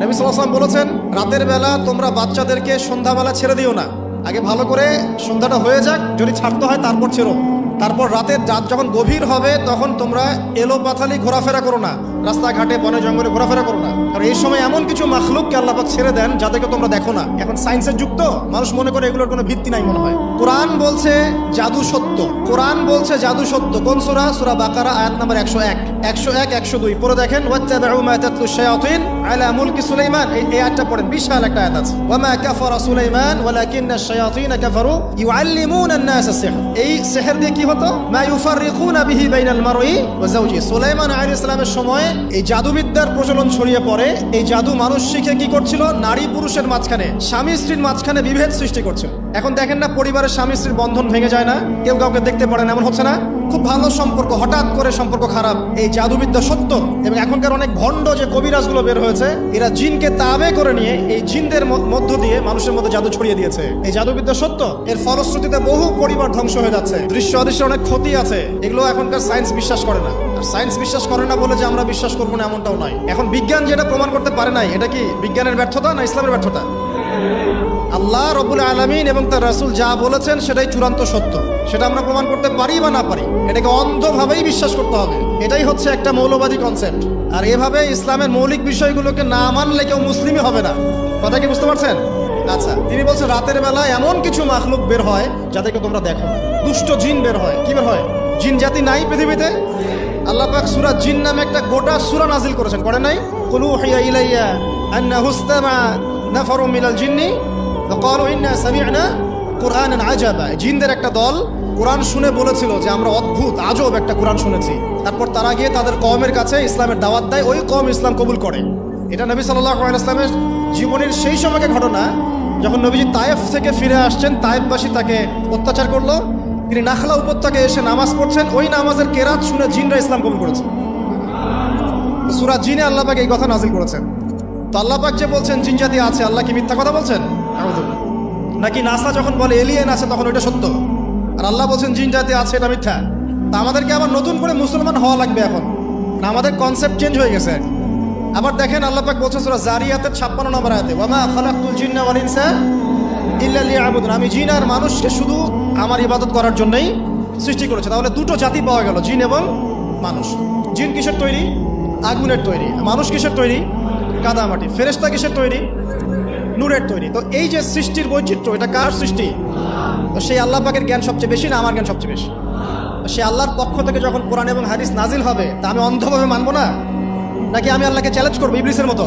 নবী সাল্লাল্লাহু আলাইহি ওয়াসাল্লাম বলেছেন, রাতের বেলা তোমরা বাচ্চাদেরকে সন্ধ্যাবেলা ছেড়ে দিও না, আগে ভালো করে সন্ধ্যাটা হয়ে যাক, যদি ছাড়তে হয় তারপর ছেড়ো। তারপর রাতের রাত যখন গভীর হবে তখন তোমরা এলোপাথালি ঘোরাফেরা করো না, রাস্তাঘাটে বনে জঙ্গলে ঘোরাফেরা করো না, কারণ এই সময় এমন কিছু মাখলুককে আল্লাহ পাক ছেড়ে দেন যাদেরকে তোমরা দেখো না। এখন সায়েন্সের যুগ তো, মানুষ মনে করে এগুলোর কোনো ভিত্তি নাই মনে হয়। কোরআন বলছে জাদু সত্য, কোরআন বলছে জাদু সত্য। কোন সূরা? সূরা বাকারা আয়াত নাম্বার 101, 101, 102 পড়ে দেখেন। ওয়াত্তাবিউ মা তাতলু শায়াতিন আলা মুলকি সুলাইমান, এই আয়াতটা পড়েন, বিশাল একটা আয়াত আছে। ওয়া মা কাফারা সুলাইমান ওয়ালাকিন্না শায়াতিন কাফারু ইউআল্লিমুনা আন-নাস সিহর। এই সিহর দিয়ে কি হতো? মা ইউফাররিকুনা বিহি বাইনাল মারই ওয়া যাওজি। সুলাইমান আলাইহিস সালামের সময় এই জাদুবিদ্যার প্রচলন ছড়িয়ে পড়ে। এই জাদু মানুষ শিখে কি করছিল? নারী পুরুষের মাঝখানে, স্বামী স্ত্রীর মাঝখানে বিভেদ সৃষ্টি করছিল। এখন দেখেন না, পরিবারের স্বামী স্ত্রীর বন্ধন ভেঙে যায় না, কেউ কাউকে দেখতে পারে না, এমন হচ্ছে না? খুব ভালো সম্পর্ক, হঠাৎ করে সম্পর্ক খারাপ। এই জাদুবিদ্যা সত্য। এবং এখনকার অনেক ভণ্ড যে কবিরাজগুলো বের হয়েছে, এরা জিনকে তাবে করে নিয়ে এই জিনদের মধ্য দিয়ে মানুষের মধ্যে জাদু ছড়িয়ে দিয়েছে। এই জাদুবিদ্যা সত্য। এর ফলশ্রুতিতে বহু পরিবার ধ্বংস হয়ে যাচ্ছে। দৃশ্য অদৃশ্য অনেক ক্ষতি আছে, এগুলো এখনকার সায়েন্স বিশ্বাস করে না। আর সায়েন্স বিশ্বাস করে না বলে যে আমরা বিশ্বাস করবো না এমনটাও নয়। এখন বিজ্ঞান যেটা প্রমাণ করতে পারে নাই, এটা কি বিজ্ঞানের ব্যর্থতা না ইসলামের ব্যর্থতা? আল্লাহ রব্বুল আলামিন এবং তার রাসূল যা বলেছেন সেটাই চূড়ান্ত সত্য। সেটা আমরা প্রমাণ করতে পারি বা না পারি, এটাকে অন্ধভাবেই বিশ্বাস করতে হবে। এটাই হচ্ছে একটা মৌলবাদী কনসেপ্ট। আর এভাবে ইসলামের মৌলিক বিষয়গুলোকে না মানলে কেউ মুসলিমই হবে না। কথা কি বুঝতে পারছেন? আচ্ছা, তিনি বলছেন রাতের বেলা এমন কিছু মাখলুক বের হয় যাদেরকে তোমরা দেখো না। দুষ্ট জিন বের হয়। কি বের হয়? জিন জাতি নাই পৃথিবীতে? আল্লাহ পাক সূরা জিন নামে একটা গোটা সূরা নাজিল করেছেন, করে নাই? কুল উহিয়া ইলাইয়া আন্নাহু ইসতামা নাফারুম মিনাল জিন্নি ফাকালু ইন্না সামি'না কুরআনান আজাবা। জিনদের একটা দল কোরআন শুনে বলেছিল যে আমরা অদ্ভুত আজব একটা কোরআন শুনেছি। তারপর তারা গিয়ে তাদের কওমের কাছে ইসলামের দাওয়াত দেয়, ওই কওম ইসলাম কবুল করে। এটা নবী সাল্লাল্লাহু আলাইহি ওয়াসাল্লামের জীবনের সেই সময়কার ঘটনা, যখন নবীজি তায়েফ থেকে ফিরে আসছেন। তায়েফবাসী তাকে অত্যাচার করলো। তিনি নাখলা উপত্যকায় এসে নামাজ পড়ছেন, ওই নামাজের কেরাত শুনে জিনরা ইসলাম কবুল করেছে। সূরা জিনে আল্লাহ পাক এই কথা নাজিল করেছেন। তো আল্লাহ পাক যে বলছেন জিন জাতি আছে, আল্লাহ কি মিথ্যা কথা বলছেন? নাকি নাসা যখন বলে এলিয়েন আছে তখন ওইটা সত্য, আর আল্লাহ বলছেন জিন জাতি আছে এটা মিথ্যা? তা আমাদেরকে আবার নতুন করে মুসলমান হওয়া লাগবে এখন না? আমাদের কনসেপ্ট চেঞ্জ হয়ে গেছে। আবার দেখেন আল্লাহ পাক বলছেন সূরা জারিয়াতের 56 নম্বর আয়াতে, ওয়া মা খালাকতুল জিন্না ওয়াল ইনসা ইল্লা লিয়াবুদুন। আমি জিন আর মানুষকে শুধু আমার ইবাদত করার জন্যই সৃষ্টি করেছে। তাহলে দুটো জাতি পাওয়া গেল, জিন এবং মানুষ। জিন কিসের তৈরি? আগুনের তৈরি। মানুষ কিসের তৈরি? কাদামাটি। ফেরেশতা কিসের তৈরি? নূরের তৈরি। তো এই যে সৃষ্টির বৈচিত্র্য, এটা কার সৃষ্টি? তো সেই আল্লাহ পাকের জ্ঞান সবচেয়ে বেশি না আমার জ্ঞান সবচেয়ে বেশি? সে আল্লাহর পক্ষ থেকে যখন কোরআন এবং হাদিস নাজিল হবে, তা আমি অন্ধভাবে মানবো না? নাকি আমি আল্লাহকে চ্যালেঞ্জ করবো ইবলিসের মতো?